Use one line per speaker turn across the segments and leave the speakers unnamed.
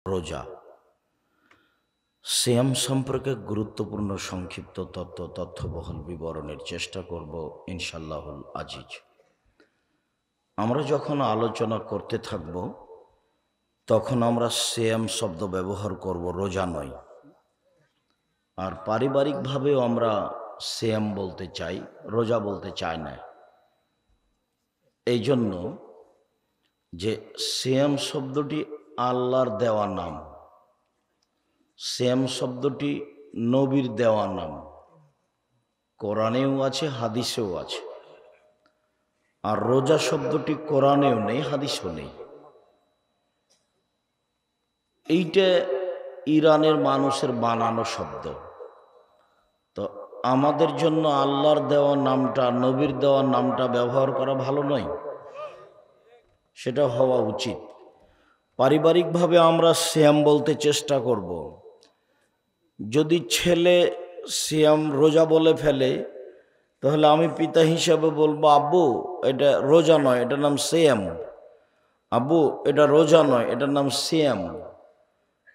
রোজা সিয়াম সম্পর্কে গুরুত্বপূর্ণ সংক্ষিপ্ত তথ্যবহুল বিবরণের চেষ্টা করব ইনশাআল্লাহুল আজিজ। আমরা যখন আলোচনা করতে থাকব তখন আমরা সিয়াম শব্দ ব্যবহার করব, রোজা নয়। আর পারিবারিকভাবেও আমরা সিয়াম বলতে চাই, রোজা বলতে চাই না। এই জন্য যে সিয়াম শব্দটি আল্লাহর দেওয়া নাম, সিয়াম শব্দটি নবীর দেওয়া নাম, কোরআনেও আছে হাদিসেও আছে। আর রোজা শব্দটি কোরআনেও নেই, হাদিসেও নেই। এইটা ইরানের মানুষের বানানো শব্দ। তো আমাদের জন্য আল্লাহর দেওয়া নামটা, নবীর দেওয়া নামটা ব্যবহার করা ভালো নয়, সেটা হওয়া উচিত। পারিবারিকভাবে আমরা সিয়াম বলতে চেষ্টা করব। যদি ছেলে সিয়াম রোজা বলে ফেলে তাহলে আমি পিতা হিসাবে বলবো, আব্বু এটা রোজা নয়, এটার নাম সিয়াম। আব্বু এটা রোজা নয়, এটার নাম সিয়াম।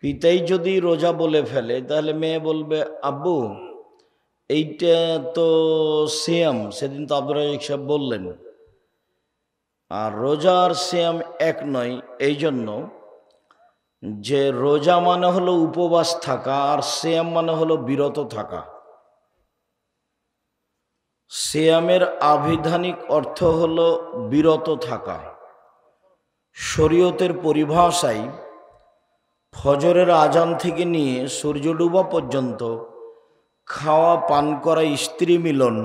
পিতাই যদি রোজা বলে ফেলে তাহলে মেয়ে বলবে, আব্বু এইটা তো সিয়াম, সেদিন তো আব্দুর রাজ্জাক সাহেব বললেন। আর রোজা আর সিয়াম এক নয়। এই জন্য যে রোজা মানে হলো উপবাস থাকা, আর সিয়াম মানে হলো বিরত থাকা। সিয়ামের আবিধানিক অর্থ হলো বিরত থাকা। শরীয়তের পরিভাষায় ফজরের আজান থেকে নিয়ে সূর্য ডুবা পর্যন্ত খাওয়া, পান করা, স্ত্রী মিলন,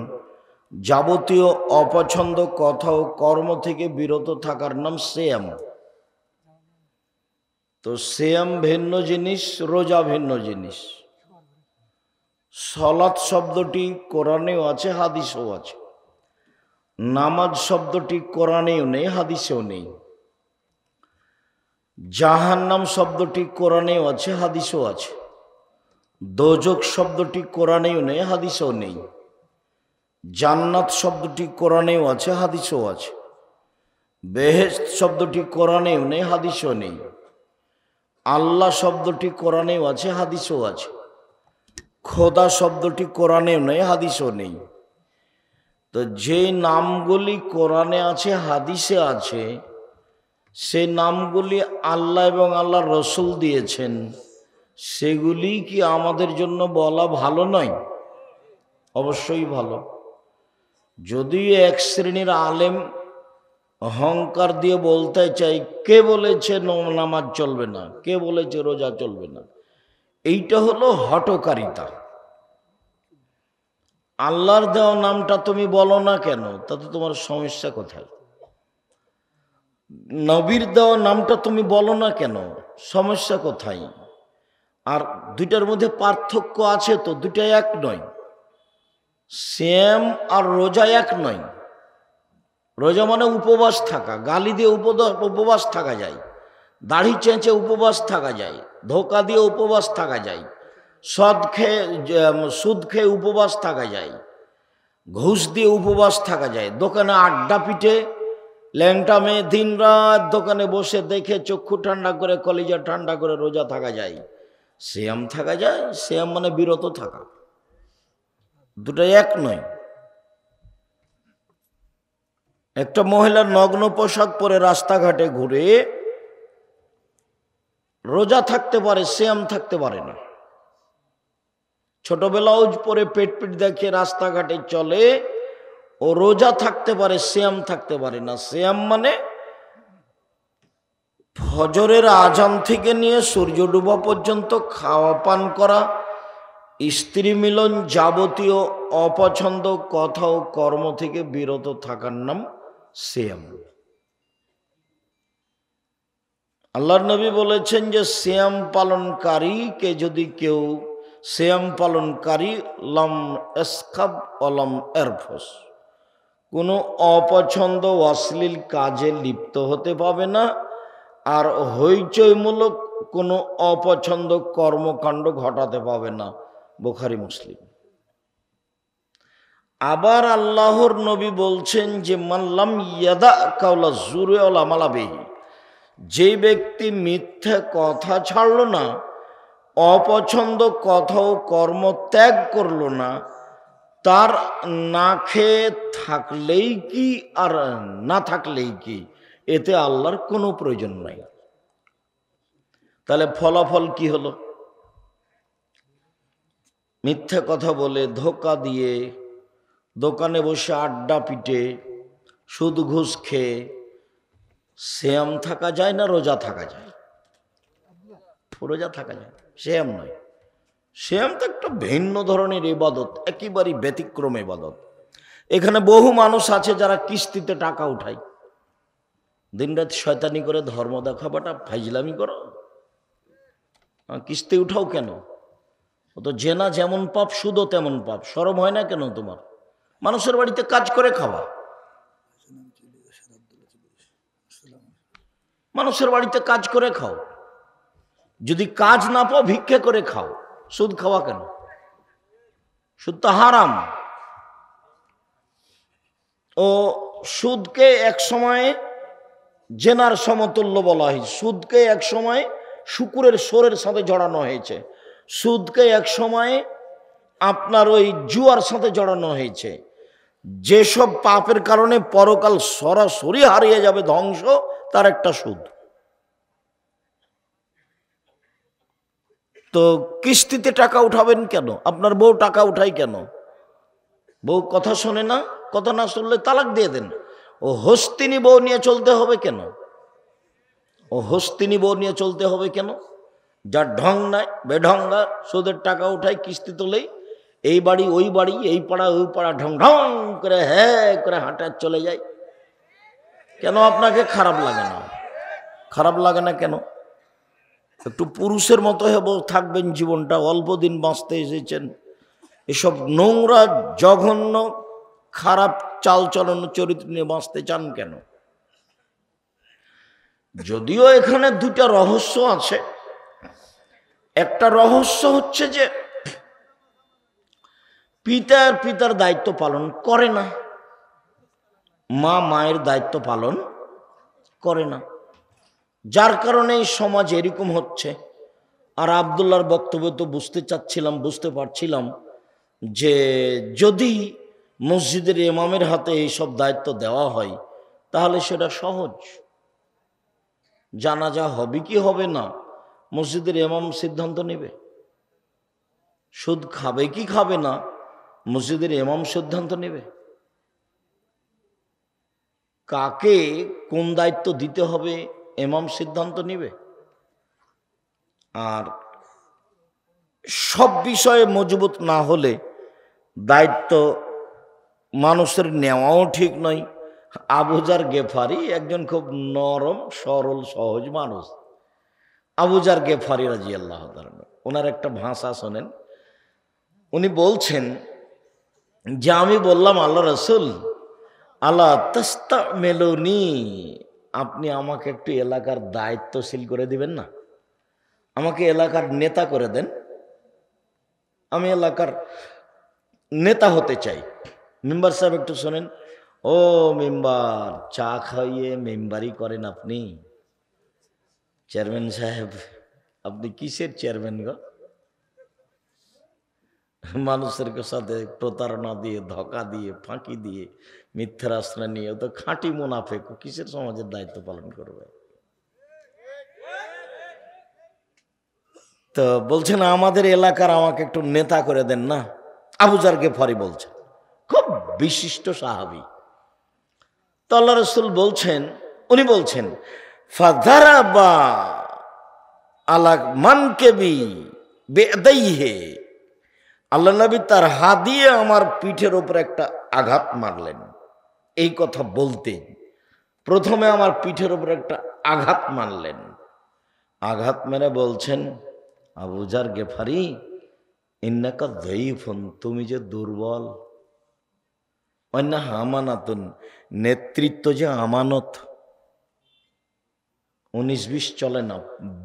যাবতীয় অপছন্দ কথা ও কর্ম থেকে বিরত থাকার নাম সিয়াম। তো সিয়াম ভিন্ন জিনিস, রোজা ভিন্ন জিনিস। সলাত শব্দটি কোরআনেও আছে, হাদিসেও আছে। নামাজ শব্দটি কোরআনেও নেই, হাদিসেও নেই। জাহান্নাম শব্দটি কোরআনেও আছে, হাদিসেও আছে। দোজক শব্দটি কোরআনেও নেই, হাদিসেও নেই। জান্নাত শব্দটি কোরআনেও আছে, হাদিসেও আছে। বেহেশত শব্দটি কোরআনেও নেই, হাদিসেও নেই। আল্লাহ শব্দটি কোরআনেও আছে, হাদিসেও আছে। খোদা শব্দটি কোরআনেও নেই, হাদিসেও নেই। তো যে নামগুলি কোরআনে আছে, হাদিসে আছে, সেই নামগুলি আল্লাহ এবং আল্লাহর রসুল দিয়েছেন, সেগুলি কি আমাদের জন্য বলা ভালো নয়? অবশ্যই ভালো। যদিও এক শ্রেণীর আলেম অহংকার দিয়ে বলতে চাই, কে বলেছে নামাজ চলবে না, কে বলেছে রোজা চলবে না। এইটা হলো হঠকারিতা। আল্লাহর দেওয়া নামটা তুমি বলো না কেন, তাতে তোমার সমস্যা কোথায়? নবীর দেওয়া নামটা তুমি বলো না কেন, সমস্যা কোথায়? আর দুইটার মধ্যে পার্থক্য আছে তো, দুইটা এক নয়। সিয়াম আর রোজা এক নয়। রোজা মানে উপবাস থাকা, গালি দিয়ে উপবাস থাকা যায়, দাড়ি চেঁচে উপবাস থাকা যায়, ধোকা দিয়ে উপবাস থাকা যায়, সুদ খেয়ে উপবাস থাকা যায়, ঘুষ দিয়ে উপবাস থাকা যায়, দোকানে আড্ডা পিটে ল্যাংটা মেয়ে দিন রাত দোকানে বসে দেখে চক্ষু ঠান্ডা করে, কলিজা ঠান্ডা করে রোজা থাকা যায়। সিয়াম থাকা যায়। সিয়াম মানে বিরত থাকা, দুটাই এক নয়। একটা মহিলার নগ্ন পোশাক পরে রাস্তাঘাটে ঘুরে রোজা থাকতে পারে, সিয়াম থাকতে পারে না। ছোট ব্লাউজ পরে পেট দেখে রাস্তাঘাটে চলে, ও রোজা থাকতে পারে, সিয়াম থাকতে পারে না। সিয়াম মানে ফজরের আজান থেকে নিয়ে সূর্য ডুবা পর্যন্ত খাওয়া, পান করা, স্ত্রী মিলন, যাবতীয় অপছন্দ কথা ও কর্ম থেকে বিরত থাকার নাম সিয়াম। আল্লাহর নবী বলেছেন যে সিয়াম পালনকারীকে যদি কেউ, সিয়াম পালনকারী লম এসখাব অলম এরফস, কোনো অপছন্দ অশ্লীল কাজে লিপ্ত হতে পাবে না, আর হইচইমূলক কোনো অপছন্দ কর্মকাণ্ড ঘটাতে পাবে না। বুখারী, মুসলিম। আবার আল্লাহর নবী বলছেন যে মাল্লাম ইয়াদা কাওলা জুরে ওয়াল আমালা বিহি, যে ব্যক্তি মিথ্যে কথা ছাড়লো না, অপছন্দ কথা ও কর্ম ত্যাগ করলো না, তার না খেয়ে থাকলেই কি আর না থাকলেই কি, এতে আল্লাহর কোনো প্রয়োজন নাই। তাহলে ফলাফল কি হলো? মিথ্যে কথা বলে, ধোঁকা দিয়ে, দোকানে বসে আড্ডা পিটে, সুদ ঘুষ খেয়ে সিয়াম থাকা যায় না রোজা থাকা যায়? রোজা থাকা যায়, সিয়াম নয়। সিয়াম তো একটা ভিন্ন ধরনের ইবাদত, একেবারেই ব্যতিক্রম ইবাদত। এখানে বহু মানুষ আছে যারা কিস্তিতে টাকা উঠায়, দিনরাত শয়তানি করে ধর্ম দেখাবাটা ফাইজলামি করো, কিস্তি উঠাও কেন? ও তো জেনা যেমন পাপ, সুদও তেমন পাপ। শরম হয় না কেন তোমার? মানুষের বাড়িতে কাজ করে খাওয়া, মানুষের বাড়িতে কাজ করে খাও। যদি কাজ না পাও ভিক্ষে করে খাও। সুদ খাওয়া কেন? সুদ তো হারাম। ও সুদকে এক সময় জেনার সমতুল্য বলা হয়, সুদকে এক সময় শুকুরের সোরের সাথে জড়ানো হয়েছে, সুদকে এক সময় আপনার ওই জুয়ার সাথে জড়ানো হয়েছে। যেসব পাপের কারণে পরকাল সরাসরি হারিয়ে যাবে, ধ্বংস, তার একটা সুদ। তো কিস্তিতে টাকা উঠাবেন কেন? আপনার বউ টাকা উঠাই কেন? বউ কথা শোনে না, কথা না শুনলে তালাক দিয়ে দেন। ও হস্তিনী বউ নিয়ে চলতে হবে কেন? ও হস্তিনী বউ নিয়ে চলতে হবে কেন? যার ঢং নাই, বেঢঙ্গা, সুদের টাকা উঠায়, কিস্তি তোলেই, এই বাড়ি ওই বাড়ি, এই পাড়া ওই পাড়া, ঢং ঢং করে হ্যাঁ করে হাঁটা চলে যায়। কেন আপনাকে খারাপ লাগে না? খারাপ লাগে না কেন? একটু পুরুষের মতো থাকবেন, জীবনটা অল্প দিন বাঁচতে এসেছেন। এসব নোংরা, জঘন্য, খারাপ চালচলন, চরিত্র নিয়ে বাঁচতে চান কেন? যদিও এখানে দুটা রহস্য আছে। একটা রহস্য হচ্ছে যে পিতার দায়িত্ব পালন করে না, মা মায়ের দায়িত্ব পালন করে না, যার কারণে এই সমাজ এরকম হচ্ছে। আর আব্দুল্লাহর বক্তব্য তো বুঝতে পারছিলাম যে যদি মসজিদের ইমামের হাতে এইসব দায়িত্ব দেওয়া হয় তাহলে সেটা সহজ। জানাজা হবে কি হবে না মসজিদের ইমাম সিদ্ধান্ত নেবে, সুদ খাবে কি খাবে না মসজিদের ইমাম সিদ্ধান্ত নেবে, কাকে কোন দায়িত্ব দিতে হবে ইমাম সিদ্ধান্ত নেবে। আর সব বিষয়ে মজবুত না হলে দায়িত্ব মানুষের নেওয়াও ঠিক নয়। আবু যার গেফারি একজন খুব নরম সরল সহজ মানুষ, আবু যার গেফারি রাদিয়াল্লাহু তাআলা, ওনার একটা ভাষা শোনেন। উনি বলছেন যে আমি বললাম, আল্লাহ রাসূল, আলা তাস্তামিলুনি, আপনি আমাকে একটু এলাকার দায়িত্বশীল করে দিবেন না? আমাকে এলাকার নেতা করে দেন, আমি এলাকার নেতা হতে চাই। মেম্বার সাহেব একটু শোনেন। ও মেম্বার, চা খাইয়ে মেম্বারি করেন আপনি? চেয়ারম্যান সাহেব, আপনি কিসের চেয়ারম্যান গো? মানুষের সাথে প্রতারণা দিয়ে, ধোঁকা দিয়ে, ফাঁকি দিয়ে, মিথ্যার আশ্রয় নিয়ে, ও তো খাঁটি মুনাফেক, কিসের সমাজের দায়িত্ব পালন করবে? তো বলছেন আমাদের এলাকার আমাকে একটু নেতা করে দেন না। আবু যার গেফারি বলছেন, খুব বিশিষ্ট সাহাবী। তো আল্লাহ রাসূল বলছেন, উনি বলছেন ফাযারাবা আলা মানকিবি বিয়াদাইহি, আল্লাহ নবী তার হাত দিয়ে আমার পিঠের উপর একটা আঘাত মারলেন। এই কথা বলতে প্রথমে আমার পিঠের উপর একটা আঘাত মারলেন। আঘাত মেরে বলছেন, আবু যার গেফারি, ইন্নাকা যায়ীফুন, তুমি যে দুর্বল, অন্য আমানাতুন, নেতৃত্ব যে আমানত। 19-20 চলে না,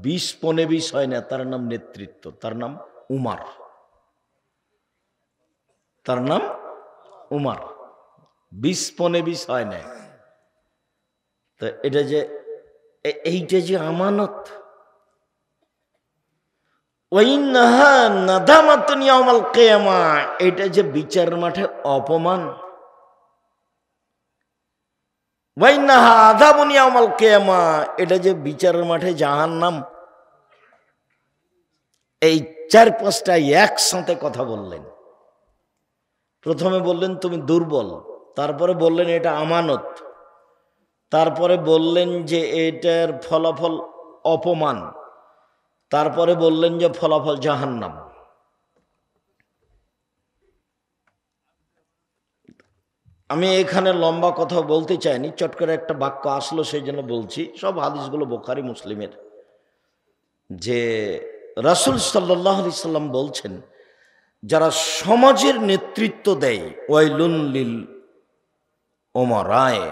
20-15 হয় না, তার নাম নেতৃত্ব, তার নাম উমার, তার নাম উমার। 20-15 হয় না। তো এটা যে এইটা যে আমানত, ওয়াইন্নাহা নাদামাতুন ইয়াউমাল কিয়ামা, এটা যে বিচারের মাঠে অপমান, ওয়াইন্নাহা আযাবুন ইয়াউমাল কিয়ামা, এটা যে বিচারের মাঠে জাহান্নাম। এই 4-5টা একসাথে কথা বললেন। প্রথমে বললেন তুমি দুর্বল, তারপরে বললেন এটা আমানত, তারপরে বললেন যে এটার ফলাফল অপমান, তারপরে বললেন যে ফলাফল জাহান্নাম। আমি এখানে লম্বা কথা বলতে চাইনি, চট করে একটা বাক্য আসলো সেই জন্য বলছি। সব হাদিসগুলো বুখারী মুসলিমের, যে রাসূল সাল্লাল্লাহু আলাইহি সাল্লাম বলছেন, যারা সমাজের নেতৃত্ব দেয়, ওয়াইলুন লিল উমারায়ে,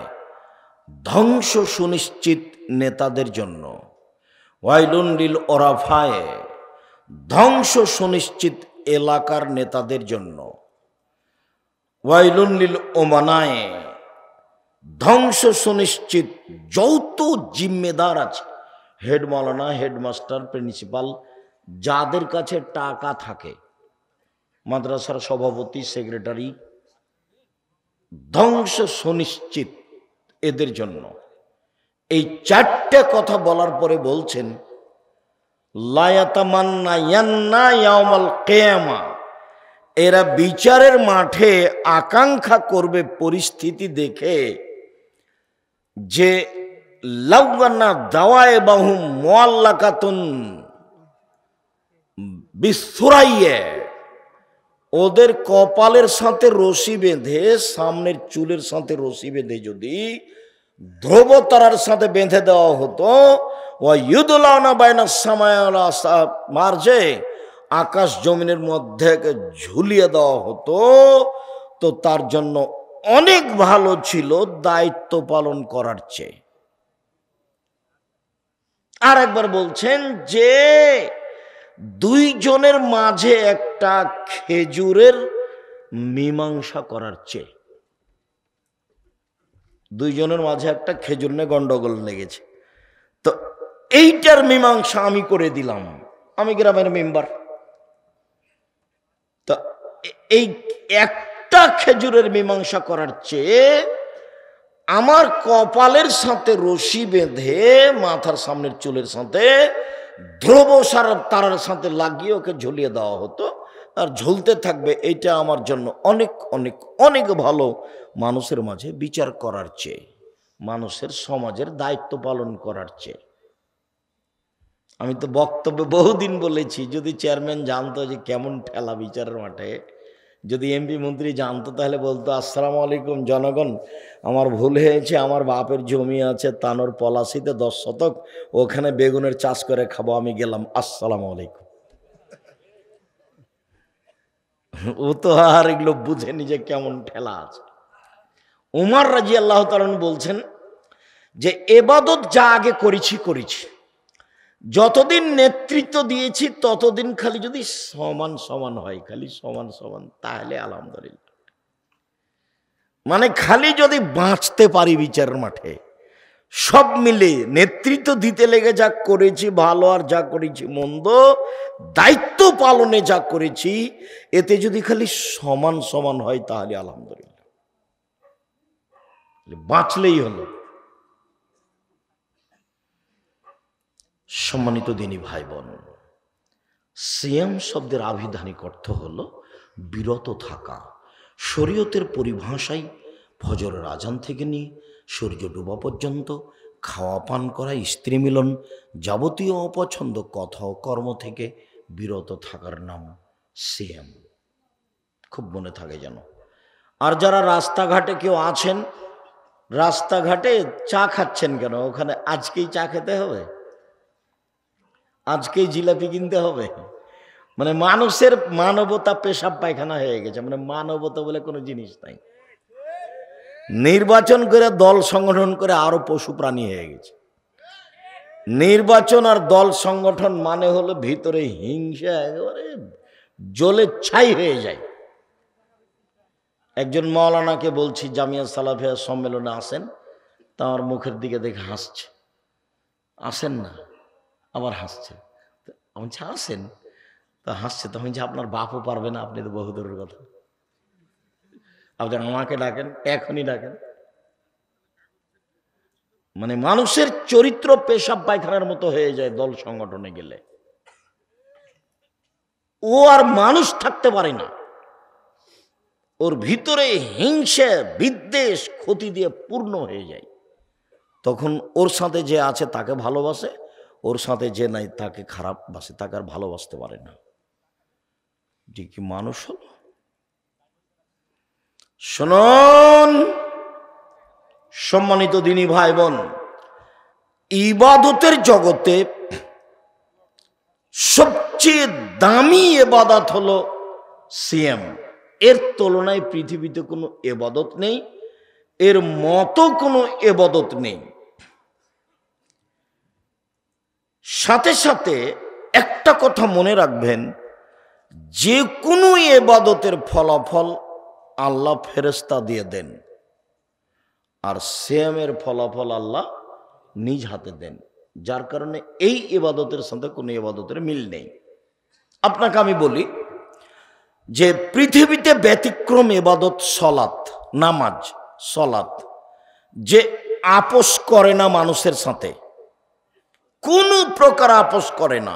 ধ্বংস সুনিশ্চিত নেতাদের জন্য, ওয়াইলুন লিল ওরাফায়ে, ধ্বংস সুনিশ্চিত এলাকার নেতাদের জন্য, ওয়াইলুন লিল ওমানায়ে, ধ্বংস সুনিশ্চিত যত জিম্মেদার আছে, হেড মাওলানা, হেডমাস্টার, প্রিন্সিপাল, যাদের কাছে টাকা থাকে, মাদ্রাসার সভাপতি, সেক্রেটারি, ধ্বংস সুনিশ্চিত এদের জন্য। এই 4টে কথা বলার পরে বলছেন, লা ইয়াতামান্না ইয়ান্না ইয়াউমাল কিয়ামা, এরা বিচারের মাঠে আকাঙ্ক্ষা করবে পরিস্থিতি দেখে যে লাউয়ানা দাওয়ায়ে বাহুম মুআল্লাকাতুন বিসুরাইয়া, ওদের কপালের সাথে রশি বেঁধে, সামনের চুলের সাথে রশি বেঁধে যদি ধ্রুবতারার সাথে বেঁধে দেওয়া হতো, ওয়া ইউদলাউনা বাইনাস সামাই ওয়াল মারজে, আকাশ জমিনের মধ্যে ঝুলিয়ে দেওয়া হতো, তো তার জন্য অনেক ভালো ছিল দায়িত্ব পালন করার চেয়ে। আর একবার বলছেন যে 2 জনের মাঝে একটা খেজুরের মীমাংসা করার চেয়ে। 2 জনের মাঝে একটা খেজুর নিয়ে গন্ডগোল লেগেছে, তো এইটার মীমাংসা আমি করে দিলাম, আমি গ্রামের মেম্বার, তো এই একটা খেজুরের মীমাংসা করার চেয়ে আমার কপালের সাথে রশি বেঁধে মাথার সামনের চুলের সাথে ধ্রুব তারার সাথে লাগিয়ে ওকে ঝুলিয়ে দেওয়া হতো, আর ঝুলতে থাকবে, এইটা আমার জন্য অনেক অনেক অনেক ভালো মানুষের মাঝে বিচার করার চেয়ে, মানুষের সমাজের দায়িত্ব পালন করার চেয়ে। আমি তো বক্তব্যে বহুদিন বলেছি, যদি চেয়ারম্যান জানতো যে কেমন ঠেলা বিচারের মাঠে, যদি এমপি মন্ত্রী জানতো, তাহলে বলতো, আসসালামু আলাইকুম জনগণ, আমার ভুল হয়েছে, আমার বাপের জমি আছে তানোর পলাশিতে 10 শতক, ওখানে বেগুনের চাষ করে খাবো, আমি গেলাম, আসসালামু আলাইকুম। ও তো আর এগুলো বুঝেনি যে কেমন ঠেলা আছে। উমর রাদিয়াল্লাহু তাআলা বলছেন যে এবাদত যা আগে করেছি, যতদিন নেতৃত্ব দিয়েছি ততদিন খালি যদি সমান সমান হয়, খালি সমান সমান, তাহলে আলহামদুলিল্লাহ। মানে খালি যদি বাঁচতে পারি বিচারের মাঠে, সব মিলে নেতৃত্ব দিতে লেগে যা করেছি ভালো, আর যা করেছি মন্দ, দায়িত্ব পালনে যা করেছি, এতে যদি খালি সমান সমান হয়, তাহলে আলহামদুলিল্লাহ, বাঁচলেই হলো। সম্মানিত দিনী ভাই বোন, সিয়াম শব্দের আভিধানিক অর্থ হলো বিরত থাকা। শরীয়তের পরিভাষায় ফজরের আজান থেকে নিয়ে সূর্য ডোবা পর্যন্ত খাওয়া পান করা, স্ত্রী মিলন, যাবতীয় অপছন্দ কথা ও কর্ম থেকে বিরত থাকার নাম সিয়াম। খুব মনে থাকে যেন। আর যারা রাস্তাঘাটে কেউ আছেন, রাস্তাঘাটে চা খাচ্ছেন কেন? ওখানে আজকেই চা খেতে হবে, আজকেই জিলাপি কিনতে হবে, মানে মানুষের মানবতা পেশাব পায়খানা হয়ে গেছে, মানে মানবতা বলে কোনো জিনিস নাই। নির্বাচন করে দল সংগঠন করে আরো পশু প্রাণী হয়ে গেছে। নির্বাচন আর দল সংগঠন মানে হলো ভিতরে হিংসা একেবারে জ্বলে ছাই হয়ে যায়। একজন মাওলানাকে বলছি, জামিয়া সালাফিয়া সম্মেলনে আসেন, তার মুখের দিকে দেখে হাসছে। আসেন না, আবার হাসছে। আমি বলছি আসেন, তা হাসছে। তখন যে আপনার বাপও পারবে না, আপনি তো বহু দূরের কথা, আপনি আমাকে ডাকেন, এখনই ডাকেন। মানে মানুষের চরিত্র পেশাব পায়খানার মতো হয়ে যায় দল সংগঠনে গেলে, ও আর মানুষ থাকতে পারে না, ওর ভিতরে হিংসা বিদ্বেষ ক্ষতি দিয়ে পূর্ণ হয়ে যায়। তখন ওর সাথে যে আছে তাকে ভালোবাসে, ওর সাথে যে নাই তাকে খারাপ বাসে, তাকে আর ভালোবাসতে পারে না। যে কি মানুষ হলো। শুনুন সম্মানিত দিনী ভাই বোন, ইবাদতের জগতে সবচেয়ে দামি ইবাদত হলো সিয়াম। এর তুলনায় পৃথিবীতে কোনো ইবাদত নেই, এর মতো কোনো ইবাদত নেই। সাথে সাথে একটা কথা মনে রাখবেন, যে কোনো ইবাদতের ফলাফল আল্লাহ ফেরেশতা দিয়ে দেন, আর সিয়ামের ফলাফল আল্লাহ নিজ হাতে দেন। যার কারণে এই ইবাদতের সাথে কোনো ইবাদতের মিল নেই। আপনাকে আমি বলি যে পৃথিবীতে ব্যতিক্রম ইবাদত সলাত, নামাজ, সলাত, যে আপোষ করে না মানুষের সাথে, কোনো প্রকার আপোষ করে না।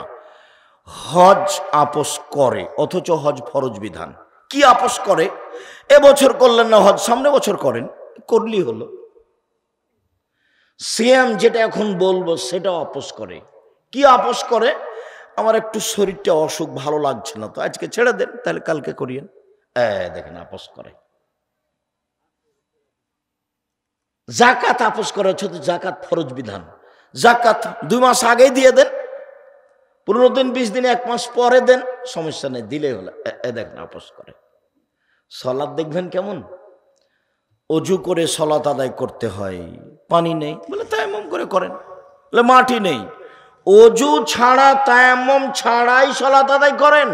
হজ আপোষ করে, অথচ হজ ফরজ বিধান। কি আপোষ করে? এবছর করলেন না হজ, সামনে বছর করেন, করলেই হলো। সিয়াম যেটা এখন বলবো সেটাও আপোষ করে। কি আপোষ করে? আমার একটু শরীরটা অসুখ, ভালো লাগছে না, তো আজকে ছেড়ে দেন, তাহলে কালকে করিয়েন। দেখেন আপোষ করে। জাকাত আপোষ করে, অথচ জাকাত ফরজ বিধান। জাকাত 2 মাস আগেই দিয়ে দেন, 15 দিন 20 দিন 1 মাস পরে দেন, সমস্যা নেই, দিলেই হলো। দেখেন আপোষ করে। সলাৎ দেখবেন কেমন, অজু করে সলাত আদায় করতে হয়, পানি নেই বলে তায়াম্মুম করে করেন, বলে মাটি নেই, অজু ছাড়া তায়াম্মুম ছাড়াই সলাত আদায় করেন।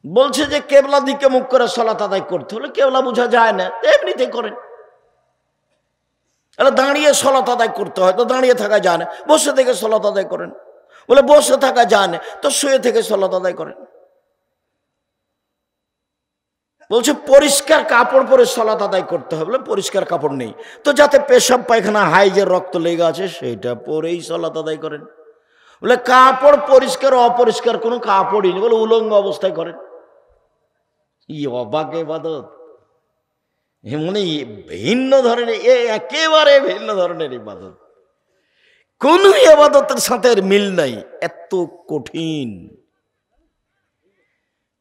বলছে যে কেবলা দিকে মুখ করে সলাত আদায় করতে হলে, কেবলা বোঝা যায় না, এমনিতেই করেন। দাঁড়িয়ে সলাত আদায় করতে হয়, তো দাঁড়িয়ে থাকা যায় না, বসে থেকে সলাত আদায় করেন। বলে বসে থাকা যায় না, তো শুয়ে থেকে সলাত আদায় করেন। বলছে পরিষ্কার কাপড় পরে সলাত আদায় করতে হবে, বলে পরিষ্কার কাপড় নেই, তো যাতে পেশাব পায়খানা হাইজের রক্ত লেগে আছে সেটা পরেই সলাত আদায় করেন। বলে কাপড় পরিষ্কার অপরিষ্কার কোনো কাপড়ই নেই, বলে উলঙ্গ অবস্থায় করেন। অবাক ইবাদত, মানে ভিন্ন ধরনের, একেবারে ভিন্ন ধরনের ইবাদত। কোন ইবাদতের সাথে মিল নাই, এত কঠিন।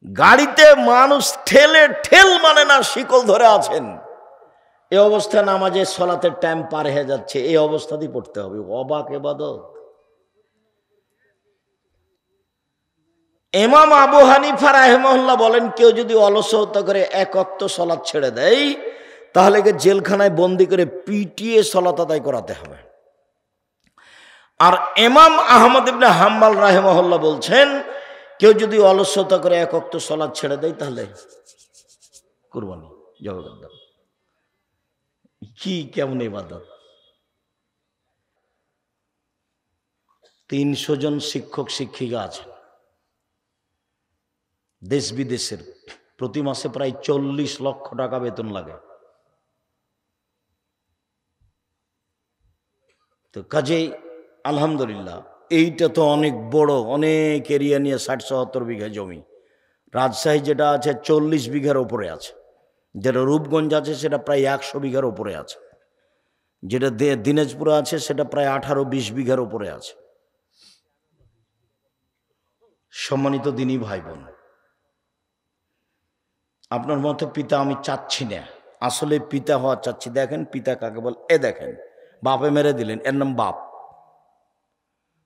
গাড়িতে মানুষ ঠেলে ঠেল মানে না, শিকল ধরে আছেন, এই অবস্থায় নামাজে সলাতের টাইম পার হয়ে যাচ্ছে, এই অবস্থাতেই পড়তে হবে। অবাক ইবাদত। ইমাম আবু হানিফা রাহিমাহুল্লাহ বলেন, কেউ যদি অলসতা করে 1 ওয়াক্ত সলাত ছেড়ে দেয়, তাহলে জেলখানায় বন্দি করে পিটিয়ে সলাত আদায় করাতে হবে। আর ইমাম আহমদ ইবনে হাম্বল রাহিমাহুল্লাহ বলছেন, কেউ যদি অলসতা করে 1 ওয়াক্ত সলাত ছেড়ে দেয়, তাহলে কুরবানি জবাব দাও। কি কেমন ইবাদত! 300 জন শিক্ষক শিক্ষিকা আছেন দেশ বিদেশের, প্রতি মাসে প্রায় 40 লক্ষ টাকা বেতন লাগে। তো কাজেই আলহামদুলিল্লাহ, এইটা তো অনেক বড়, অনেক এরিয়া নিয়ে 60-70 বিঘা জমি। রাজশাহী যেটা আছে 40 বিঘার উপরে আছে, যেটা রূপগঞ্জ আছে সেটা প্রায় 100 বিঘার উপরে আছে, যেটা দিনাজপুর আছে সেটা প্রায় 18-20 বিঘার উপরে আছে। সম্মানিত দিনী ভাই বোন, আপনার মতো পিতা আমি চাচ্ছি না, আসলে পিতা হওয়া চাচ্ছি। দেখেন পিতা কাকে বল, দেখেন বাপে মেরে দিলেন, এর নাম বাপ।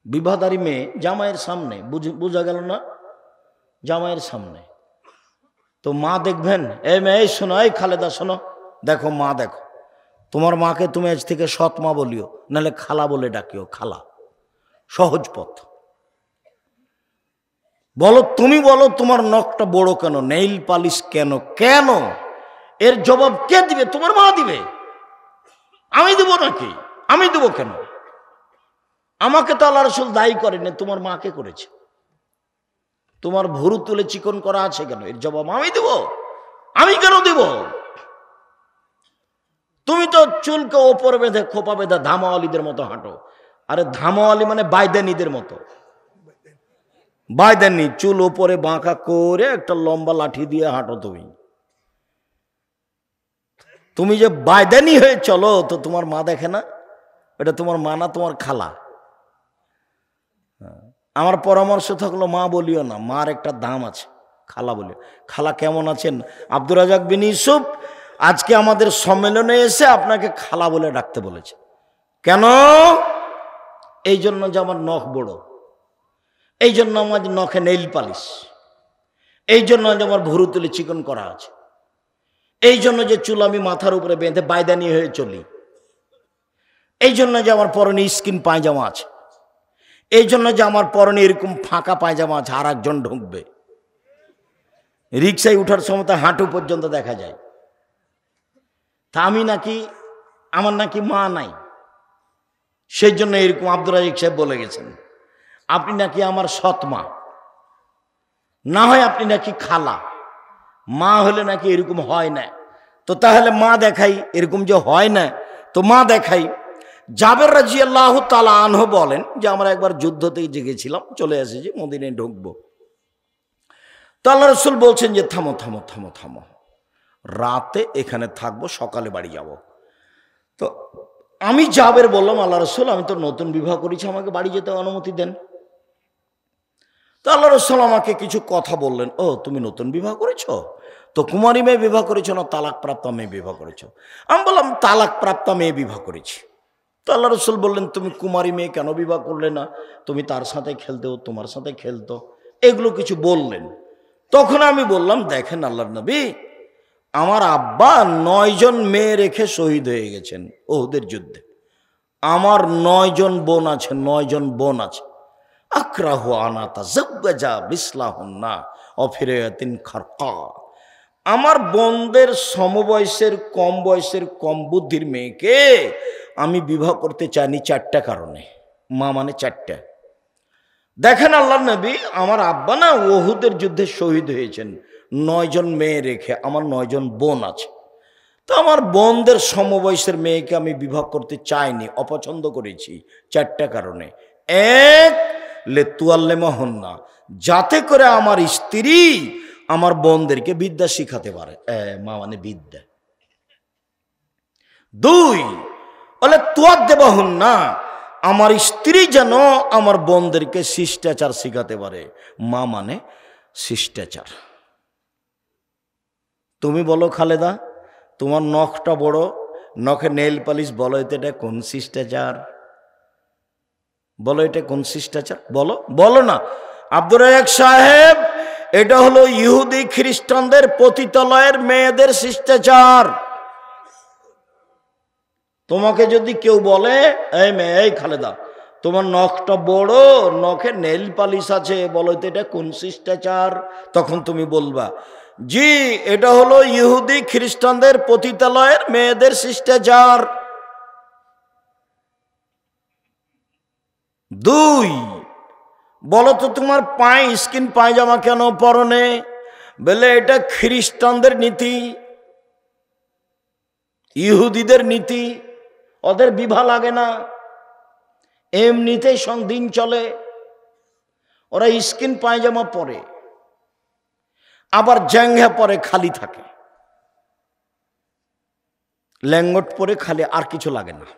বিবাহদারী মেয়ে জামাইয়ের সামনে, বোঝা গেল না, জামাইয়ের সামনে। তো মা দেখবেন, মেয়ে শোনো, খালেদা শোনো, দেখো মা, দেখো তোমার মাকে তুমি আজ থেকে সৎ মা বলিও, নাহলে খালা বলে ডাকিও, খালা, সহজ পথ। বলো, তুমি বলো তোমার নখটা বড় কেন, নেইল পালিশ কেন, কেন? এর জবাব কে দিবে? তোমার মা দিবে। আমি দেবো নাকি? আমি দেবো কেন? আমাকে তো আল্লাহ রসুল দায়ী করেনি, তোমার মাকে করেছে। তোমার ভুরু তুলে চিকন করা আছে কেন, এর জবাব আমি দেব? আমি কেন দেব? তুমি তো চুলকে ওপর বেঁধে খোপা বেঁধে ধামাওয়ালিদের মতো হাঁটো। আরে ধামাওয়ালি মানে বাইদানিদের মতো। বাইদানি চুল ওপরে বাঁকা করে একটা লম্বা লাঠি দিয়ে হাঁটো। তুমি যে বাইদানি হয়ে চলো, তো তোমার মা দেখে না? এটা তোমার মা না, তোমার খালা। আমার পরামর্শ থাকলো মা বলিও না, মার একটা দাম আছে, খালা বলিও। খালা কেমন আছেন? আব্দুর রাজাক বিন ইউসুফ আজকে আমাদের সম্মেলনে এসে আপনাকে খালা বলে ডাকতে বলেছে। কেন? এই জন্য যে আমার নখ বড়, এই জন্য আমার নখে নেইল পালিশ, এই জন্য যে আমার ভুরু তুলে চিকন করা আছে, এই জন্য যে চুল আমি মাথার উপরে বেঁধে বাইদানি হয়ে চলি, এই জন্য যে আমার পরনে স্কিন পায়জামা আছে, এই জন্য যে আমার পরনে এরকম ফাঁকা পায়জামা আছে, আর একজন ঢুকবে। রিক্সায় উঠার সময় হাঁটু পর্যন্ত দেখা যায়। তা আমি নাকি, আমার নাকি মা নাই, সেই জন্য এরকম আব্দুর রাজাক সাহেব বলে গেছেন আপনি নাকি আমার সৎ মা, না হয় আপনি নাকি খালা। মা হলে নাকি এরকম হয় না। তো তাহলে মা দেখাই, এরকম যে হয় না তো মা দেখাই। জাবের রাদিয়াল্লাহু তাআলা আনহু বলেন যে আমরা একবার যুদ্ধতেই জেগেছিলাম, চলে এসেছি, মদিনায় ঢুকবো। তো আল্লাহ রাসূল বলছেন যে থামো থামো থামো থামো, রাতে এখানে থাকবো, সকালে বাড়ি যাব। তো আমি জাবের বললাম আল্লাহ রাসূল আমি তো নতুন বিবাহ করেছি, আমাকে বাড়ি যেতে অনুমতি দেন। তো আল্লাহ রাসূল আমাকে কিছু কথা বললেন। ও তুমি নতুন বিবাহ করেছো? তো কুমারী মেয়ে বিবাহ করেছো না তালাক প্রাপ্ত মেয়ে বিবাহ করেছো? আমি বললাম তালাক প্রাপ্ত মেয়ে বিবাহ করেছি। তো আল্লাহ রাসূল বললেন তুমি কুমারী মেয়ে কেন বিবাহ করলে না? তুমি তার সাথে খেলতে, ও তোমার সাথে খেলতো, এগুলো কিছু বললেন। তখন আমি বললাম দেখেন আল্লাহর নবী, আমার আব্বা 9 জন মেয়ে রেখে শহীদ হয়ে গেছেন উহুদের যুদ্ধে। আমার 9 জন বোন আছে, 9 জন বোন আছে। আক্রাহু আনা তাযাওয়াজা বিসলাহুন্না অফিরায়াতিন খারকা। আমার বোনদের সমবয়সের, কম বয়সের, কম বুদ্ধির মেয়েকে আমি বিবাহ করতে চাইনি 4টা কারণে। মা মানে 4টা। দেখেন আল্লাহর নবী, আমার আব্বা না উহুদের যুদ্ধে শহীদ হয়েছেন 9 জন মেয়ে রেখে, আমার 9 জন বোন আছে। তো আমার বোনদের সমবয়সের মেয়েকে আমি বিবাহ করতে চাইনি, অপছন্দ করেছি 4টা কারণে। এক, লেতুয়াল্লেমাহুন্না, যাতে করে আমার স্ত্রী আমার বোনদেরকে বিদ্যা শিখাতে পারে। মা মানে বিদ্যা। 2, বলে তুয়াদ্দেবাহুন্না, আমার স্ত্রী যেন আমার বোনদেরকে শিষ্টাচার শিখাতে পারে। মা মানে শিষ্টাচার। তুমি বলো খালেদা, তোমার নখটা বড়, নখে নেইল পালিশ, বলো এটা কোন শিষ্টাচার? বলো এটা কোন শিষ্টাচার? বলো, বলো না। আব্দুর রাজাক সাহেব, এটা হলো ইহুদি খ্রিস্টানদের পতিতালয়ের মেয়েদের শিষ্টাচার। তোমাকে যদি কেউ বলে এই মেয়ে, এই খালেদা, তোমার নখটা বড়, নখে নেইল পালিশ আছে, বলো তো এটা কোন শিষ্টাচার? তখন তুমি বলবা জি, এটা হলো ইহুদি খ্রিস্টানদের পতিতালয়ের মেয়েদের শিষ্টাচার। 2, বলো তো তোমার পায়ে স্কিন পায়জামা কেন পরনে? বলে এটা খ্রিস্টানদের নীতি, ইহুদিদের নীতি, ওদের বিভা লাগে না, এমনিতেই দিন চলে, ওরা স্কিন পায়জামা পরে, আবার জ্যাঙ্ঘা পরে, খালি থাকে, ল্যাঙ্গট পরে খালি, আর কিছু লাগে না।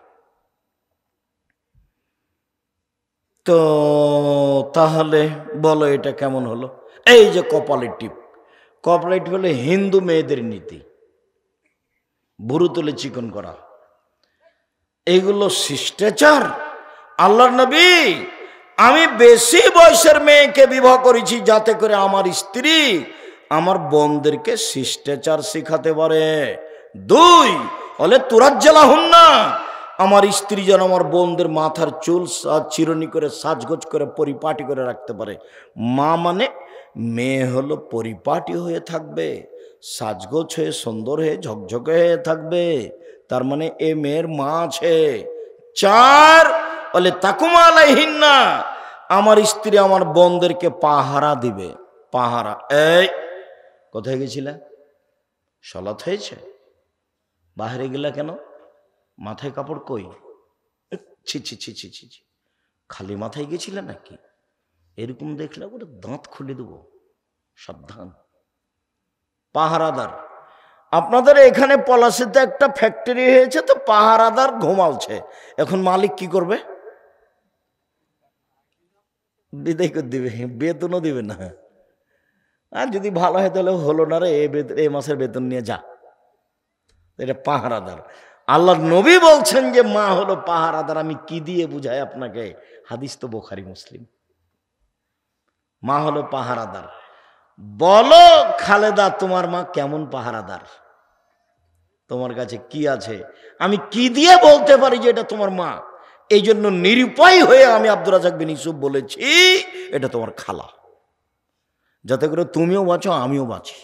তো তাহলে বলো এটা কেমন হলো? এই যে কপালের টিপ, কপালের টিপ হলো হিন্দু মেয়েদের নীতি, ভুরু তুলে চিকন করা, এইগুলো শিষ্টাচার? আল্লাহর নবী, আমি বেশি বয়সের মেয়েকে বিবাহ করেছি যাতে করে আমার স্ত্রী আমার বোনদেরকে শিষ্টাচার শিখাতে পারে। 2, বলে তুরাজ্জালাহুন্না, আমার স্ত্রী যেন আমার বোনদের মাথার চুল চিরুনি করে, সাজগোজ করে, পরিপাটি করে রাখতে পারে। মা মানে মেয়ে হলো পরিপাটি হয়ে থাকবে, সাজগোজ হয়ে, সুন্দর হয়ে, ঝকঝকে হয়ে থাকবে, তার মানে এ মেয়ের মা আছে। 4, বলে তাকুমা আলাইহিন্না, আমার স্ত্রী আমার বোনদেরকে পাহারা দিবে। পাহারা, এই কোথায় গেছিলে? সালাত হয়েছে, বাহিরে গেলা কেন? মাথায় কাপড় কই? ছি ছি ছি ছি ছি ছি, খালি মাথায় গেছিলে নাকি? এরকম দেখলে ওটা দাঁত খুলে দেবো, সাবধান। পাহারাদার, আপনাদের এখানে পলাশিতে একটা ফ্যাক্টরি হয়েছে, তো পাহারাদার ঘুমাচ্ছে, এখন মালিক কি করবে? বিদায় করে দিবে, বেতনও দিবে না। আর যদি ভালো হয় তাহলে হলো না রে, এই মাসের বেতন নিয়ে যা। এটা পাহারাদার। আল্লাহর নবী বলছেন যে মা হলো পাহারাদার। আমি কি দিয়ে বুঝাই আপনাকে? হাদিস তো বুখারী মুসলিম। মা হলো পাহারাদার। বলো খালেদা, তোমার মা কেমন পাহারাদার? তোমার কাছে কি আছে? আমি কি দিয়ে বলতে পারি যে এটা তোমার মা? এই জন্য নিরুপায় হয়ে আমি আব্দুর রাজ্জাক বিন ইউসুফ বলেছি এটা তোমার খালা, যাতে করে তুমিও বাঁচো আমিও বাঁচি।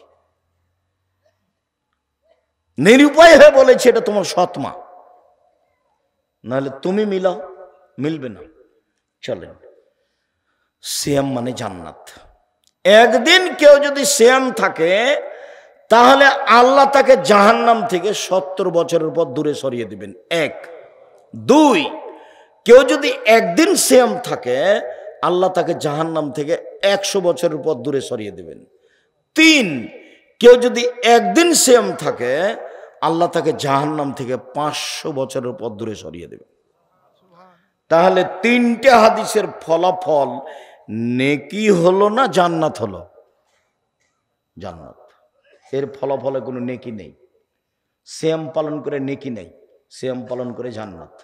নিরুপায় হয়ে বলেছি এটা তোমার সৎ মা, নাহলে তুমি মিলাও, মিলবে না। চলেন, সিয়াম মানে জান্নাত। একদিন কেউ যদি সিয়াম থাকে তাহলে আল্লাহ তাকে জাহান্নাম থেকে 70 বছরের পর দূরে সরিয়ে দিবেন। 1 2, কেউ যদি একদিন সিয়াম থাকে আল্লাহ তাকে জাহান্নাম থেকে 100 বছরের পর দূরে সরিয়ে দিবেন। 3, কেউ যদি একদিন সিয়াম থাকে আল্লাহ তাকে জাহান্নাম থেকে 500 বছরের পর দূরে সরিয়ে দেবেন। তাহলে 3টে হাদিসের ফলাফল নেকি হলো না জান্নাত হলো? জান্নাত। এর ফলাফলে কোনো নেকি নেই। সিয়াম পালন করে নেকি নেই, সিয়াম পালন করে জান্নাত।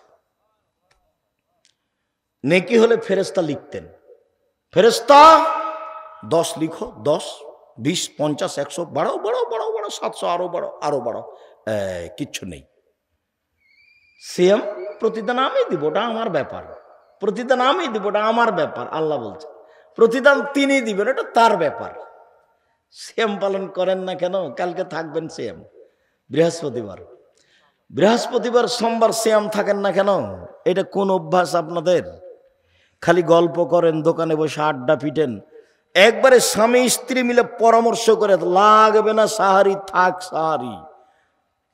নেকি হলে ফেরেশতা লিখতেন, ফেরেশতা 10 লিখো, 10 20 50 100 বাড়াও বাড়াও বাড়াও বাড়াও, 700 আরো বাড়াও আরো বাড়াও, কিচ্ছু নেই। সিয়াম প্রতিদান আমি দিব, ওটা আমার ব্যাপার। প্রতিদান আমি দিব, ওটা আমার ব্যাপার। আল্লাহ বলছে প্রতিদান তিনি দিবেন, এটা তার ব্যাপার। সিয়াম পালন করেন না কেন? কালকে থাকবেন সিয়াম, বৃহস্পতিবার, বৃহস্পতিবার সোমবার সিয়াম থাকেন না কেন? এটা কোন অভ্যাস আপনাদের? খালি গল্প করেন, দোকানে বসে আড্ডা পিটেন। একবারে স্বামী স্ত্রী মিলে পরামর্শ করে, লাগবে না সাহারি, থাক সাহারি,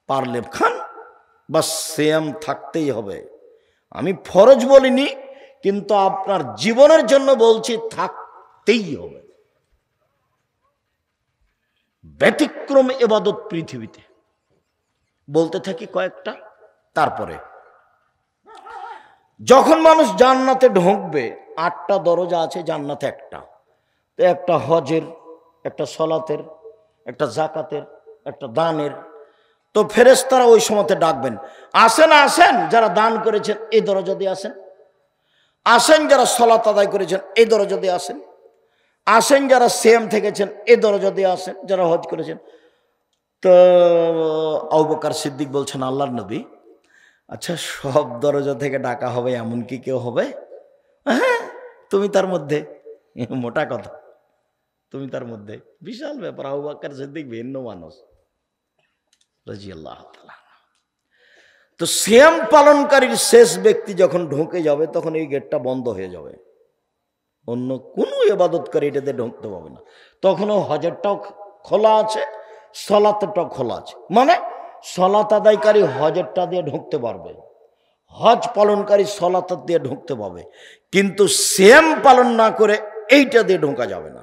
পারলে খান, বাস সিয়াম থাকতেই হবে। আমি ফরজ বলিনি, কিন্তু আপনার জীবনের জন্য বলছি থাকতেই হবে। ব্যতিক্রম ইবাদত পৃথিবীতে বলতে থাকি কয়েকটা। তারপরে যখন মানুষ জান্নাতে ঢুকবে, 8টা দরজা আছে জান্নাতে। একটা হজের, একটা সলাতের, একটা জাকাতের, একটা দানের। তো ফেরেশতারা ওই সময়তে ডাকবেন, আসেন আসেন যারা দান করেছেন এই দরজা দিয়ে আসেন, আসেন যারা সলাত আদায় করেছেন এই দরজা দিয়ে আসেন, আসেন যারা সিয়াম থেকেছেন এই দরজা দিয়ে আসেন, যারা হজ করেছেন। তো আবু বকর সিদ্দিক বলছেন, আল্লাহর নবী, আচ্ছা সব দরজা থেকে ডাকা হবে এমন কি কেউ হবে? হ্যাঁ, তুমি তার মধ্যে। মোটা কথা, তুমি তার মধ্যে। বিশাল ব্যাপার। আবু বকর সিদ্দিক ভিন্ন মানুষ রাদিয়াল্লাহু তাআলা। তো সিয়াম পালনকারীর শেষ ব্যক্তি যখন ঢুকে যাবে তখন এই গেটটা বন্ধ হয়ে যাবে, অন্য কোনো ইবাদতকারী এটাতে ঢুকতে পারবে না। তখনও হজেরটাও খোলা আছে, সলাতটাও খোলা আছে। মানে সলাত আদায়কারী হজেরটা দিয়ে ঢুকতে পারবে, হজ পালনকারী সলাত দিয়ে ঢুকতে পারবে, কিন্তু সিয়াম পালন না করে এইটা দিয়ে ঢোকা যাবে না।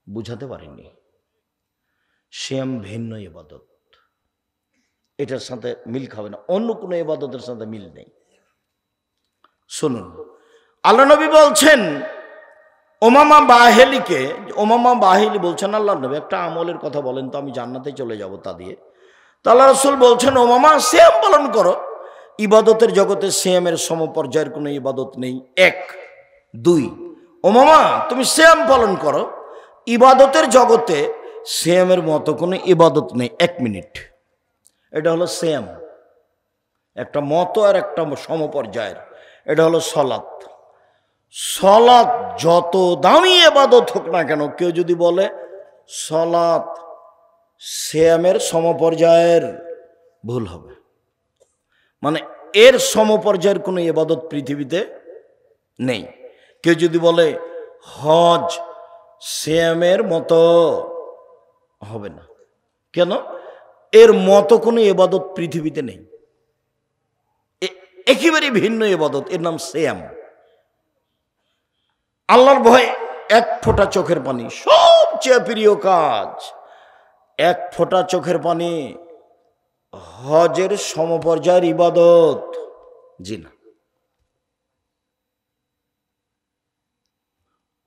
বুঝাতে পারিনি? সিয়াম ভিন্ন ইবাদত, এটার সাথে মিল খাবে না, অন্য কোনো ইবাদতের সাথে মিল নেই। শুনুন, আল্লাহ নবী বলছেন ওমামা বাহেলিকে, ওমামা বাহেলি বলছেন, আল্লাহ নবী একটা আমলের কথা বলেন তো, আমি জান্নাতে চলে যাব তা দিয়ে। তো আল্লাহ রাসূল বলছেন, ওমামা সিয়াম পালন করো। ইবাদতের জগতে সিয়ামের সমপর্যায়ের কোনো ইবাদত নেই। 1 2, ওমামা তুমি সিয়াম পালন করো, ইবাদতের জগতে সিয়ামের মতো কোনো ইবাদত নেই। 1 মিনিট, এটা হলো সিয়াম, একটা মতো আর একটা সমপর্যায়ের। এটা হলো সলাত। সলাত যত দামি ইবাদত হোক না কেন, কেউ যদি বলে সলাত সিয়ামের সমপর্যায়ের, ভুল হবে। মানে এর সমপর্যায়ের কোনো ইবাদত পৃথিবীতে নেই। কেউ যদি বলে হজ সিয়ামের মতো, হবে না। কেন? এর মতো কোনো ইবাদত পৃথিবীতে নেই, একেবারে ভিন্ন ইবাদত, এর নাম সিয়াম। আল্লাহর ভয়, এক ফোঁটা চোখের পানি সবচেয়ে প্রিয় কাজ। এক ফোঁটা চোখের পানি হজের সমপর্যায়ের ইবাদত? জি না।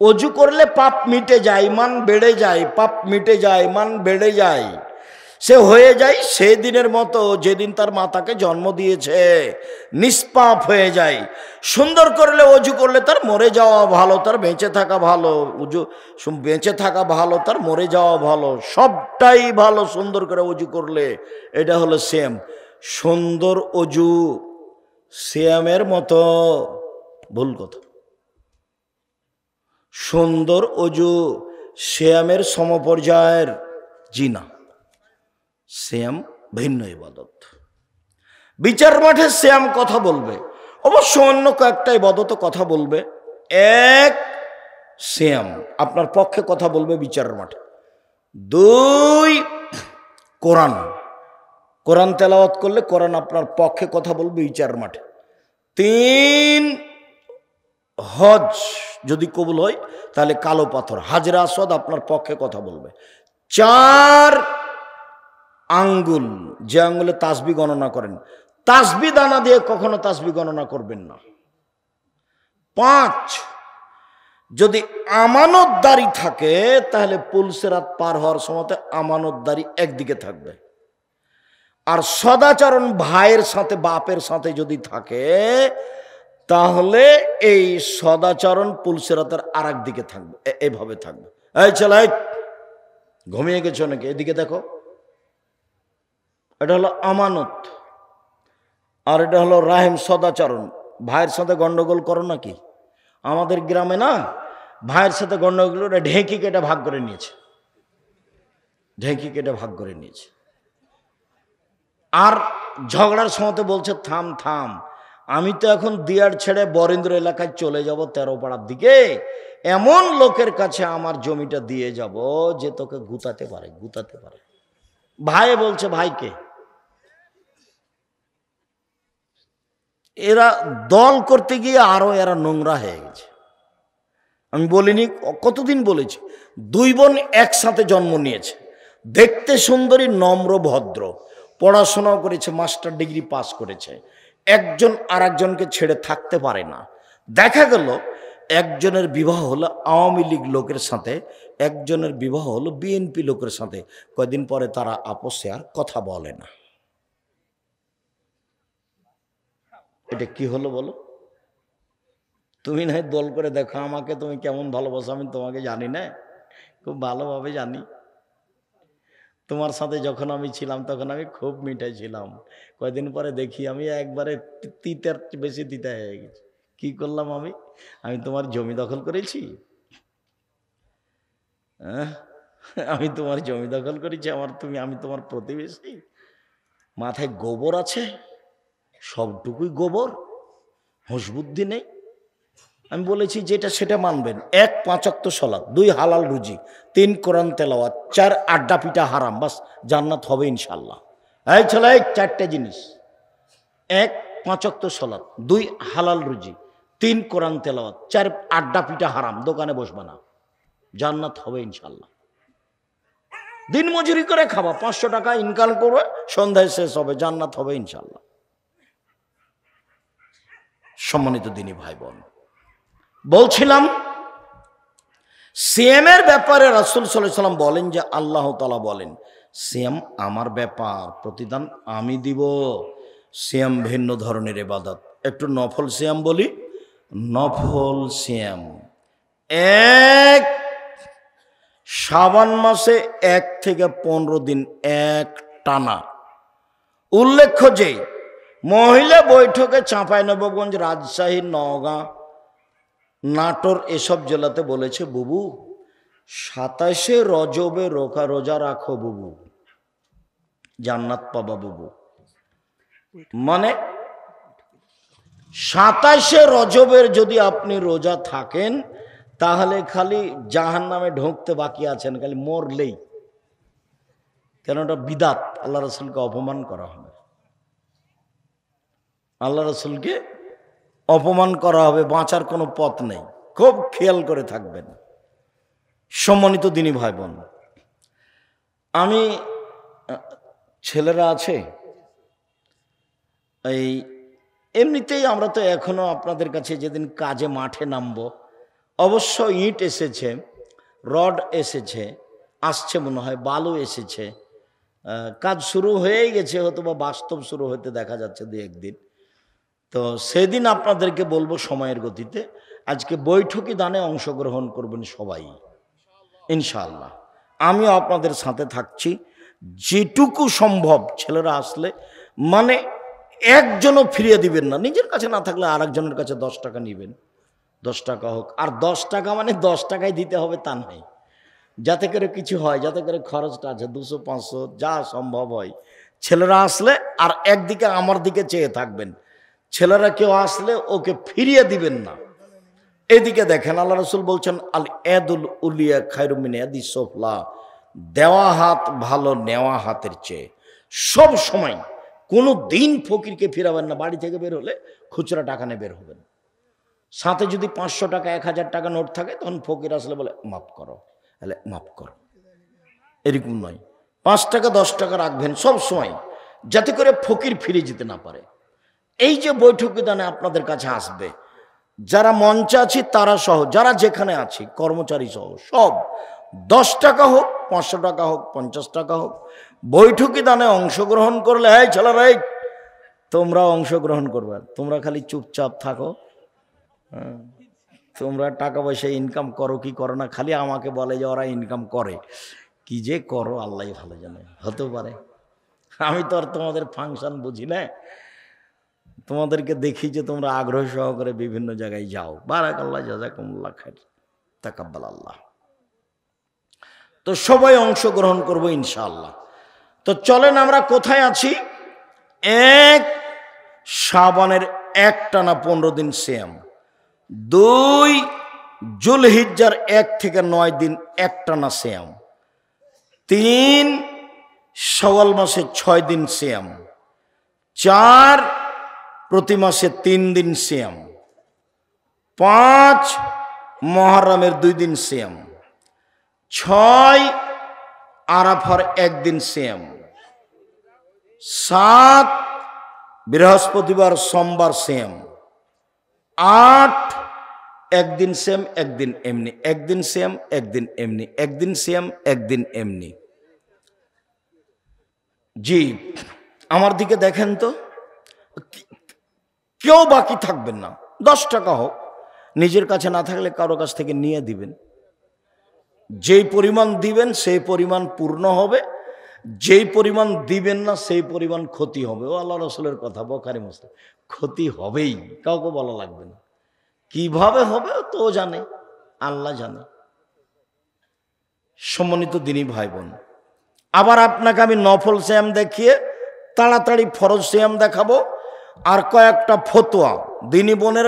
অজু করলে পাপ মিটে যায়, মান বেড়ে যায়, পাপ মিটে যায়, মান বেড়ে যায়, সে হয়ে যায় সেদিনের মতো যেদিন তার মাতাকে জন্ম দিয়েছে, নিষ্পাপ হয়ে যায়। সুন্দর করলে অজু করলে তার মরে যাওয়া ভালো, তার বেঁচে থাকা ভালো। বেঁচে থাকা ভালো, তার মরে যাওয়া ভালো, সবটাই ভালো সুন্দর করে অজু করলে। এটা হলো সিয়াম। সুন্দর অজু সিয়ামের মতো? ভুল কথা। সুন্দর অজু সিয়ামের সমপর্যায়ের? জি না। সিয়াম ভিন্ন ইবাদত। বিচার মাঠে সিয়াম কথা বলবে, অবশ্য অন্য কয়েকটা ইবাদত কথা বলবে। এক, সিয়াম আপনার পক্ষে কথা বলবে বিচার মাঠে। দুই, কোরআন, কোরআন তেলাওয়াত করলে কোরআন আপনার পক্ষে কথা বলবে বিচার মাঠে। তিন, হজ যদি কবুল হয় তাহলে কালো পাথর হাজরা আসওয়াদ আপনার পক্ষে কথা বলবে। চার, আঙ্গুল, যে আঙ্গুলে তাসবি গণনা করেন, তাসবি দানা দিয়ে কখনো তাসবি গণনা করবেন না। পাঁচ, যদি আমানতদারি থাকে তাহলে পুলসেরাত পার হওয়ার সময় আমানতদারি একদিকে থাকবে। আর সদাচরণ ভাইয়ের সাথে বাপের সাথে যদি থাকে তাহলে এই সদাচরণ পুলসেরাতের আর এক দিকে থাকবে, এভাবে থাকবে। এই ছেলে, ঘুমিয়ে গেছো নাকি? এদিকে দেখো। এটা হলো আমানত, আর এটা হলো রাহিম, সদাচরণ। ভাইয়ের সাথে গন্ডগোল করো নাকি? আমাদের গ্রামে না, ভাইয়ের সাথে গন্ডগোল করে ঢেঁকি কেটে ভাগ করে নিয়েছে, ঢেঁকি কেটে ভাগ করে নিয়েছে। আর ঝগড়ার সময় বলছে থাম থাম, আমি তো এখন দিয়ার ছেড়ে বরেন্দ্র এলাকায় চলে যাব 13 পাড়ার দিকে, এমন লোকের কাছে আমার জমিটা দিয়ে যাব যে তোকে গুতাতে পারে, গুতাতে পারে। ভাই বলছে ভাইকে। এরা দল করতে গিয়ে আরো এরা নোংরা হয়ে গেছে। আমি বলিনি, কতদিন বলেছি, দুই বোন একসাথে জন্ম নিয়েছে, দেখতে সুন্দরী, নম্র, ভদ্র, পড়াশোনাও করেছে, মাস্টার ডিগ্রি পাস করেছে। একজন আর একজনকে ছেড়ে থাকতে পারে না। দেখা গেল একজনের বিবাহ হলো আওয়ামী লীগ লোকের সাথে, একজনের বিবাহ হলো বিএনপি লোকের সাথে। কয়দিন পরে তারা আপসে আর কথা বলে না। এটা কি হলো বলো? তুমি না দল করে দেখো, আমাকে তুমি কেমন ভালোবাসো আমি তোমাকে জানি না, খুব ভালোভাবে জানি। তোমার সাথে যখন আমি ছিলাম তখন আমি খুব মিঠাই ছিলাম, কয়দিন পরে দেখি আমি একবারে তিতার বেশি তিতা হয়ে গেছি। কি করলাম আমি? আমি তোমার জমি দখল করেছি? আমি তোমার জমি দখল করেছি? আমি তোমার প্রতিবেশী? মাথায় গোবর আছে, সবটুকুই গোবর, হুঁশ বুদ্ধি নেই। আমি বলেছি যেটা সেটা মানবেন। 1, 5 ওয়াক্ত সালাত, 2 হালাল রুজি, 3 কোরআন তেলাওয়াত, 4 আড্ডা পিঠা হারাম, বাস জান্নাত হবে ইনশাল্লাহ। এই ছেলে, 4টে জিনিস: 1, 5 ওয়াক্ত সালাত, 2 হালাল রুজি, 3 কোরআন তেলাওয়াত, 4 আড্ডা পিঠা হারাম, দোকানে বসবে না, জান্নাত হবে ইনশাল্লাহ। দিন মজুরি করে খাবা, 500 টাকা ইনকাম করবে, সন্ধ্যায় শেষ হবে, জান্নাত হবে ইনশাল্লাহ। সম্মানিত দিনী ভাই বোন, বলছিলাম সিয়ামের ব্যাপারে রাসূল সাল্লাল্লাহু আলাইহি ওয়াসাল্লাম বলেন যে আল্লাহ তাআলা বলেন, সিয়াম আমার ব্যাপার, প্রতিদান আমি দিব। সিয়াম ভিন্ন ধরনের ইবাদত। একটু নফল সিয়াম বলি। নফল সিয়াম, 1 শাবান মাসে 1 থেকে 15 দিন এক টানা। উল্লেখ্য যে মহিলা বৈঠকে চাঁপাইনবাবগঞ্জ, রাজশাহী, নওগাঁ, নাটোর এসব জেলাতে বলেছে, বুবু 27শে রজবে রোজা রাখো বুবু, জান্নাত পাবা বুবু। মানে 27শে রজবের যদি আপনি রোজা থাকেন তাহলে খালি জাহান্নামে ঢুকতে বাকি আছেন, খালি মরলেই। কেন? ওটা বিদাত, আল্লাহ রসুলকে অপমান করা হবে, আল্লাহ রসুলকে অপমান করা হবে, বাঁচার কোনো পথ নেই। খুব খেয়াল করে থাকবেন সম্মানিত দিনী ভাই বোন। আমি ছেলেরা আছে এই এমনিতেই আমরা তো এখনো আপনাদের কাছে যেদিন কাজে মাঠে নামবো, অবশ্য ইট এসেছে, রড এসেছে, আসছে মনে হয়, বালু এসেছে, কাজ শুরু হয়েই গেছে, হয়তো বা বাস্তব শুরু হতে দেখা যাচ্ছে দু একদিন। তো সেদিন আপনাদেরকে বলবো সময়ের গতিতে। আজকে বৈঠকি দানে অংশগ্রহণ করবেন সবাই ইনশাআল্লাহ। আমিও আপনাদের সাথে থাকছি, যেটুকু সম্ভব ছেলেরা আসলে মানে একজনও ফিরিয়ে দিবেন না, নিজের কাছে না থাকলে আরেকজনের কাছে 10 টাকা নেবেন, 10 টাকা হোক। আর 10 টাকা মানে 10 টাকাই দিতে হবে তা নয়, যাতে করে কিছু হয়, যাতে করে খরচটা আছে 200 500 যা সম্ভব হয়। ছেলেরা আসলে আর একদিকে আমার দিকে চেয়ে থাকবেন, ছেলেরা কেউ আসলে ওকে ফিরিয়ে দিবেন না। এদিকে দেখেন আল্লাহ রসুল বলছেন আল এদুল উলিয়া খায়রুম মিন ইয়াদি সুফলা, দেওয়া হাত ভালো নেওয়া হাতের চেয়ে। সব সময় কোনো দিন ফকিরকে ফিরাবেন না। বাড়ি থেকে বের হলে খুচরা টাকা নিয়ে বের হবেন, সাথে যদি 500 টাকা 1000 টাকা নোট থাকে তখন ফকির আসলে বলে মাফ করো, তাহলে মাফ করো, এরকম নয়। 5 টাকা 10 টাকা রাখবেন সব সময়, যাতে করে ফকির ফিরে যেতে না পারে। এই যে বৈঠকি দানে আপনাদের কাছে আসবে, যারা মঞ্চে আছি তারা সহ, যারা যেখানে আছি কর্মচারী সহ সব, 10 টাকা হোক 500 টাকা হোক 50 টাকা হোক, বৈঠকি দানে অংশগ্রহণ করলে, এই ছেলেরা তোমরা অংশগ্রহণ করবে, তোমরা খালি চুপচাপ থাকো। তোমরা টাকা পয়সা ইনকাম করো কি করো না, খালি আমাকে বলে যে ওরা ইনকাম করে, কি যে করো আল্লাহ ভালো জানে। হতে পারে, আমি তো আর তোমাদের ফাংশন বুঝি না, তোমাদেরকে দেখি যে তোমরা আগ্রহ সহকারে বিভিন্ন জায়গায় যাও। বারাকাল্লাহ, জাযাকুমুল্লাহ খাইর, তাকাব্বাল আল্লাহ। তো সবাই অংশগ্রহণ করবো ইনশাআল্লাহ। তো চলেন, আমরা কোথায় আছি? 1 শাবানের একটানা 15 দিন সিয়াম, 2 জুলহিজ্জার 1 থেকে 9 দিন একটানা সিয়াম, 3 শাওয়াল মাসে 6 দিন সিয়াম, 4 প্রতি মাসে 3 দিন সিয়াম, 5 মুহররমের 2 দিন সিয়াম, 6 আরাফার 1 দিন সিয়াম, 7 বৃহস্পতিবার সোমবার সিয়াম, 8 একদিন সিয়াম একদিন এমনি, একদিন সিয়াম একদিন এমনি, একদিন সিয়াম একদিন এমনি। জি, আমার দিকে দেখেন তো, কেউ বাকি থাকবেন না। 10 টাকা হোক, নিজের কাছে না থাকলে কারো কাছ থেকে নিয়ে দিবেন। যেই পরিমাণ দিবেন সেই পরিমাণ পূর্ণ হবে, যেই পরিমাণ দিবেন না সেই পরিমাণ ক্ষতি হবে। ও আল্লাহ রসুলের কথা, বুখারী মুসলিম। ক্ষতি হবেই, কাউকে বলা লাগবে না। কিভাবে হবে তো জানে, আল্লাহ জানে। সম্মানিত দিনী ভাই বোন, আবার আপনাকে আমি নফল সিয়াম দেখিয়ে তাড়াতাড়ি ফরজ সিয়াম দেখাবো, আর কয়েকটা ফতোয়া দিনী বোনের